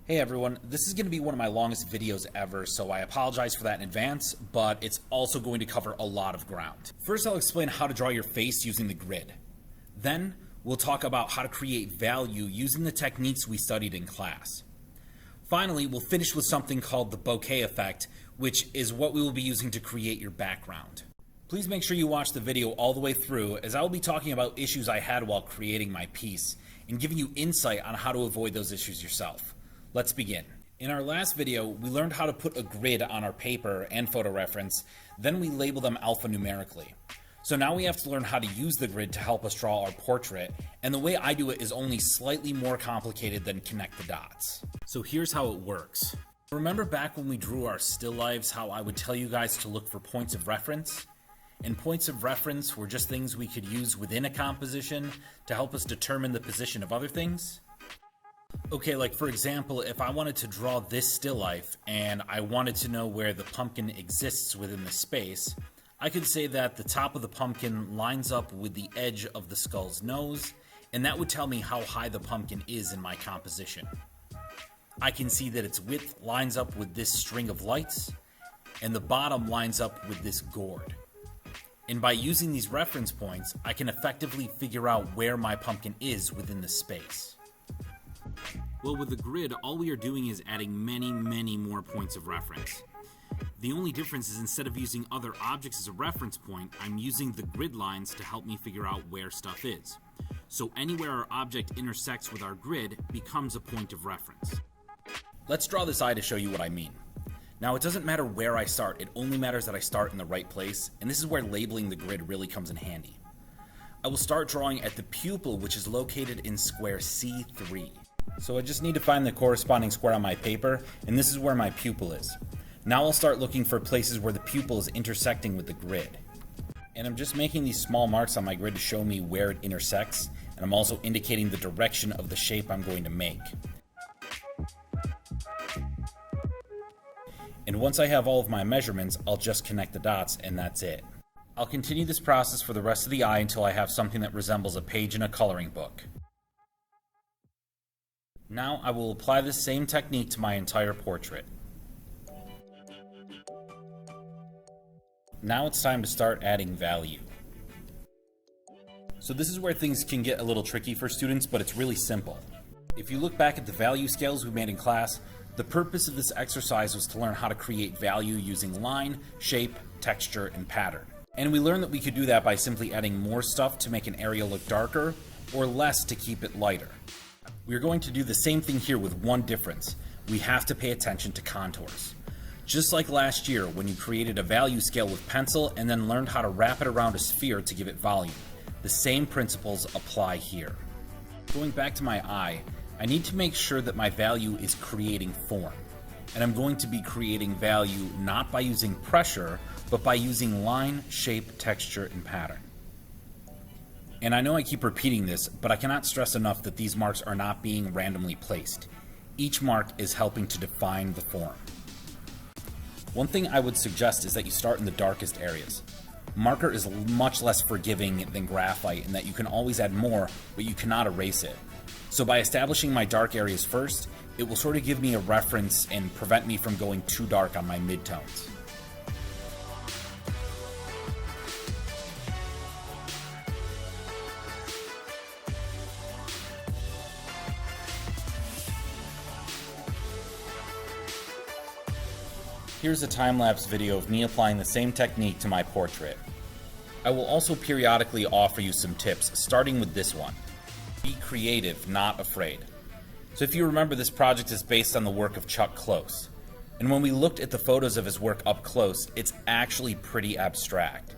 Hey everyone, this is going to be one of my longest videos ever, so I apologize for that in advance, but it's also going to cover a lot of ground. First, I'll explain how to draw your face using the grid. Then, we'll talk about how to create value using the techniques we studied in class. Finally, we'll finish with something called the bokeh effect, which is what we will be using to create your background. Please make sure you watch the video all the way through, as I will be talking about issues I had while creating my piece, and giving you insight on how to avoid those issues yourself. Let's begin. In our last video, we learned how to put a grid on our paper and photo reference, then we label them alphanumerically. So now we have to learn how to use the grid to help us draw our portrait, and the way I do it is only slightly more complicated than connect the dots. So here's how it works. Remember back when we drew our still lifes, how I would tell you guys to look for points of reference? And points of reference were just things we could use within a composition to help us determine the position of other things? Okay, like for example, if I wanted to draw this still life and I wanted to know where the pumpkin exists within the space, I could say that the top of the pumpkin lines up with the edge of the skull's nose, and that would tell me how high the pumpkin is in my composition. I can see that its width lines up with this string of lights, and the bottom lines up with this gourd. And by using these reference points, I can effectively figure out where my pumpkin is within the space. Well, with the grid, all we are doing is adding many more points of reference. The only difference is instead of using other objects as a reference point, I'm using the grid lines to help me figure out where stuff is. So anywhere our object intersects with our grid becomes a point of reference. Let's draw this eye to show you what I mean. Now, it doesn't matter where I start, it only matters that I start in the right place, and this is where labeling the grid really comes in handy. I will start drawing at the pupil, which is located in square C3. So I just need to find the corresponding square on my paper, and this is where my pupil is. Now I'll start looking for places where the pupil is intersecting with the grid. And I'm just making these small marks on my grid to show me where it intersects, and I'm also indicating the direction of the shape I'm going to make. And once I have all of my measurements, I'll just connect the dots, and that's it. I'll continue this process for the rest of the eye until I have something that resembles a page in a coloring book. Now I will apply this same technique to my entire portrait. Now it's time to start adding value. So this is where things can get a little tricky for students, but it's really simple. If you look back at the value scales we made in class, the purpose of this exercise was to learn how to create value using line, shape, texture, and pattern. And we learned that we could do that by simply adding more stuff to make an area look darker, or less to keep it lighter. We're going to do the same thing here with one difference. We have to pay attention to contours. Just like last year when you created a value scale with pencil and then learned how to wrap it around a sphere to give it volume. The same principles apply here. Going back to my eye, I need to make sure that my value is creating form. And I'm going to be creating value not by using pressure, but by using line, shape, texture, and pattern. And I know I keep repeating this, but I cannot stress enough that these marks are not being randomly placed. Each mark is helping to define the form. One thing I would suggest is that you start in the darkest areas. Marker is much less forgiving than graphite in that you can always add more, but you cannot erase it. So by establishing my dark areas first, it will sort of give me a reference and prevent me from going too dark on my midtones. Here's a time-lapse video of me applying the same technique to my portrait. I will also periodically offer you some tips, starting with this one. Be creative, not afraid. So if you remember, this project is based on the work of Chuck Close. And when we looked at the photos of his work up close, it's actually pretty abstract.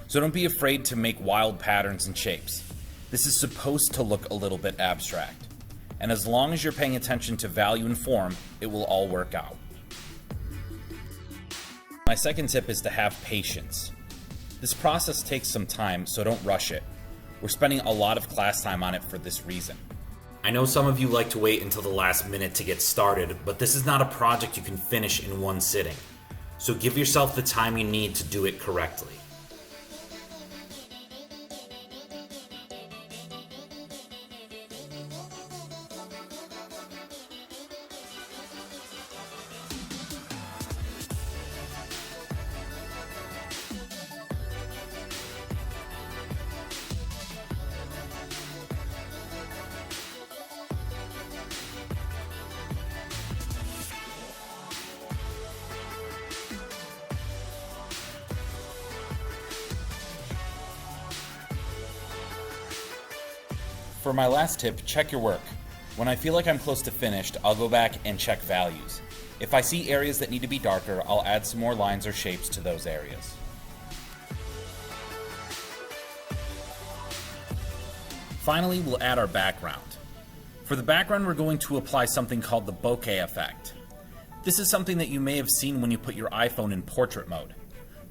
So don't be afraid to make wild patterns and shapes. This is supposed to look a little bit abstract. And as long as you're paying attention to value and form, it will all work out. My second tip is to have patience. This process takes some time, so don't rush it. We're spending a lot of class time on it for this reason. I know some of you like to wait until the last minute to get started, but this is not a project you can finish in one sitting. So give yourself the time you need to do it correctly. For my last tip, check your work. When I feel like I'm close to finished, I'll go back and check values. If I see areas that need to be darker, I'll add some more lines or shapes to those areas. Finally, we'll add our background. For the background, we're going to apply something called the bokeh effect. This is something that you may have seen when you put your iPhone in portrait mode.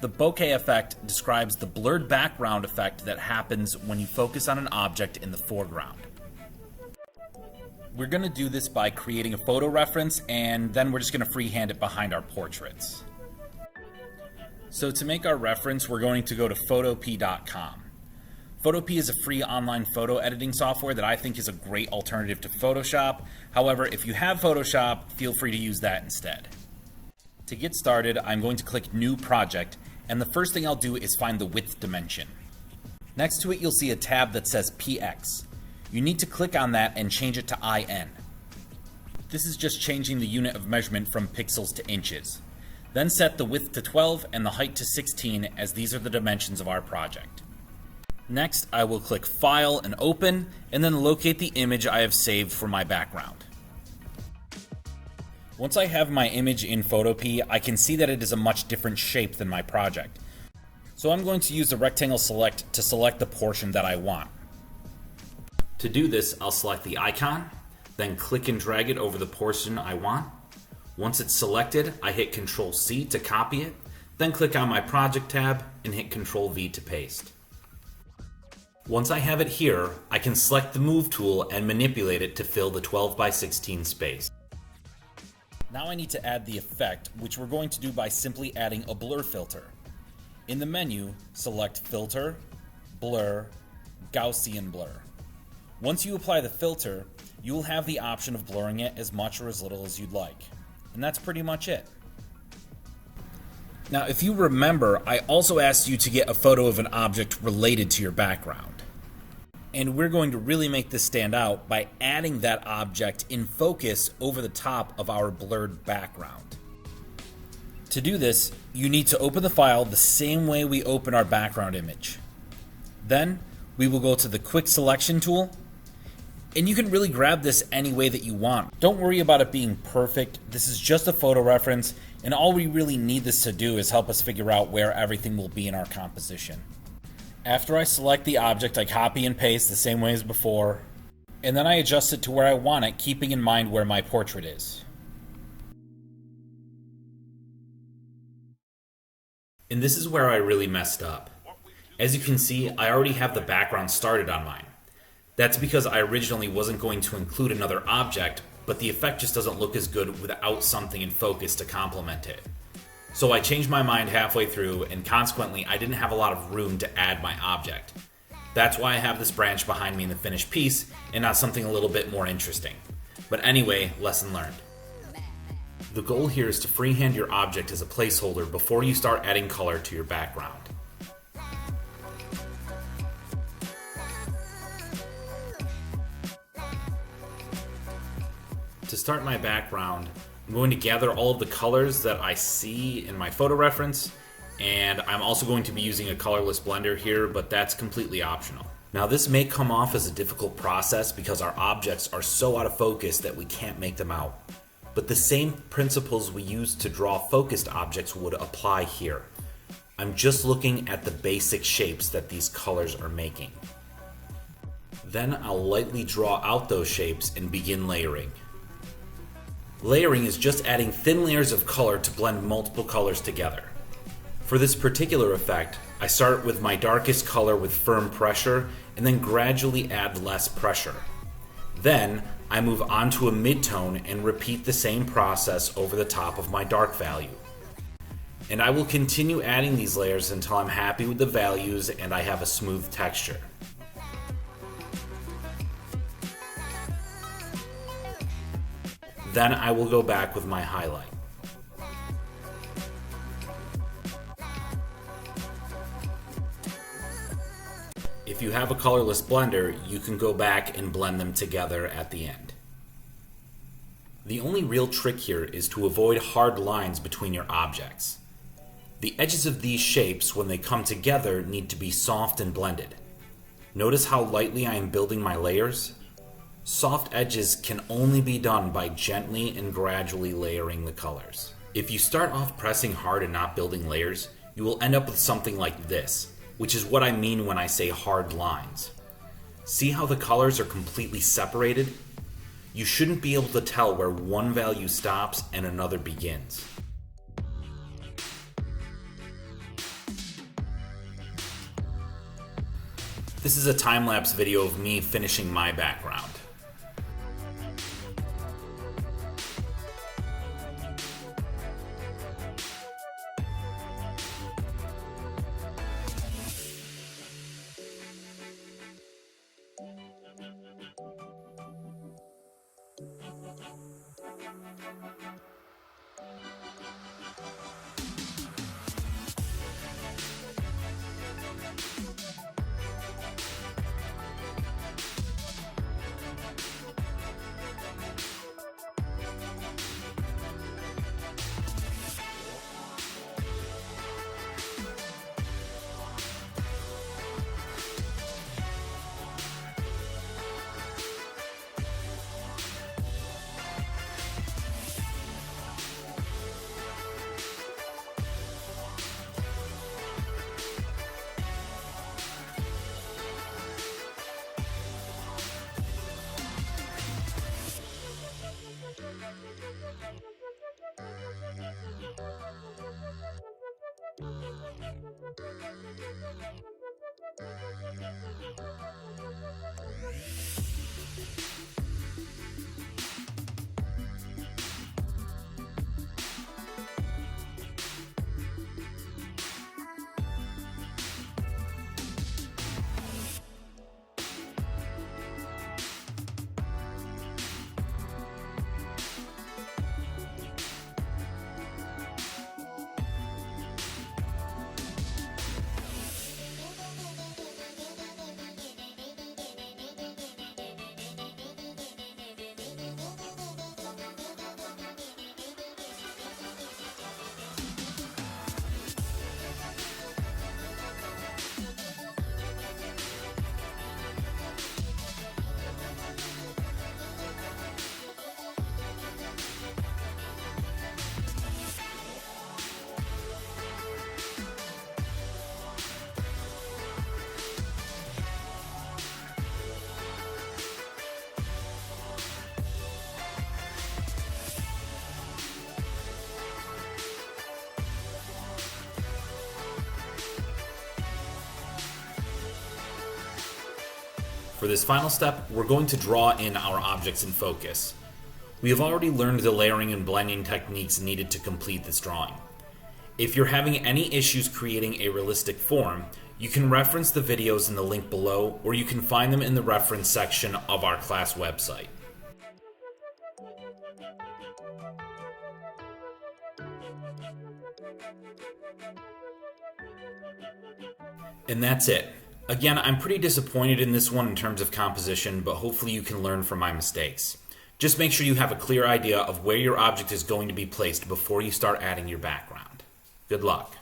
The bokeh effect describes the blurred background effect that happens when you focus on an object in the foreground. We're going to do this by creating a photo reference, and then we're just going to freehand it behind our portraits. So to make our reference, we're going to go to photop.com. Photop is a free online photo editing software that I think is a great alternative to Photoshop. However, if you have Photoshop, feel free to use that instead. To get started, I'm going to click New Project, and the first thing I'll do is find the width dimension. Next to it, you'll see a tab that says PX. You need to click on that and change it to IN. This is just changing the unit of measurement from pixels to inches. Then set the width to 12 and the height to 16, as these are the dimensions of our project. Next, I will click File and Open, and then locate the image I have saved for my background. Once I have my image in Photop, I can see that it is a much different shape than my project. So I'm going to use the rectangle select to select the portion that I want. To do this, I'll select the icon, then click and drag it over the portion I want. Once it's selected, I hit Ctrl+C to copy it, then click on my Project tab and hit Ctrl+V to paste. Once I have it here, I can select the Move tool and manipulate it to fill the 12:16 space. Now I need to add the effect, which we're going to do by simply adding a blur filter. In the menu, select Filter, Blur, Gaussian Blur. Once you apply the filter, you will have the option of blurring it as much or as little as you'd like. And that's pretty much it. Now, if you remember, I also asked you to get a photo of an object related to your background. And we're going to really make this stand out by adding that object in focus over the top of our blurred background. To do this, you need to open the file the same way we open our background image. Then, we will go to the Quick Selection tool, and you can really grab this any way that you want. Don't worry about it being perfect. This is just a photo reference, and all we really need this to do is help us figure out where everything will be in our composition. After I select the object, I copy and paste the same way as before, and then I adjust it to where I want it, keeping in mind where my portrait is. And this is where I really messed up. As you can see, I already have the background started on mine. That's because I originally wasn't going to include another object, but the effect just doesn't look as good without something in focus to complement it. So I changed my mind halfway through, and consequently I didn't have a lot of room to add my object. That's why I have this branch behind me in the finished piece, and not something a little bit more interesting. But anyway, lesson learned. The goal here is to freehand your object as a placeholder before you start adding color to your background. To start my background, I'm going to gather all of the colors that I see in my photo reference, and I'm also going to be using a colorless blender here, but that's completely optional. Now this may come off as a difficult process because our objects are so out of focus that we can't make them out. But the same principles we use to draw focused objects would apply here. I'm just looking at the basic shapes that these colors are making. Then I'll lightly draw out those shapes and begin layering. Layering is just adding thin layers of color to blend multiple colors together. For this particular effect, I start with my darkest color with firm pressure and then gradually add less pressure. Then I move on to a midtone and repeat the same process over the top of my dark value. And I will continue adding these layers until I'm happy with the values and I have a smooth texture. Then I will go back with my highlight. If you have a colorless blender, you can go back and blend them together at the end. The only real trick here is to avoid hard lines between your objects. The edges of these shapes, when they come together, need to be soft and blended. Notice how lightly I am building my layers? Soft edges can only be done by gently and gradually layering the colors. If you start off pressing hard and not building layers, you will end up with something like this, which is what I mean when I say hard lines. See how the colors are completely separated? You shouldn't be able to tell where one value stops and another begins. This is a time-lapse video of me finishing my background. For this final step, we're going to draw in our objects in focus. We have already learned the layering and blending techniques needed to complete this drawing. If you're having any issues creating a realistic form, you can reference the videos in the link below, or you can find them in the reference section of our class website. And that's it. Again, I'm pretty disappointed in this one in terms of composition, but hopefully you can learn from my mistakes. Just make sure you have a clear idea of where your object is going to be placed before you start adding your background. Good luck.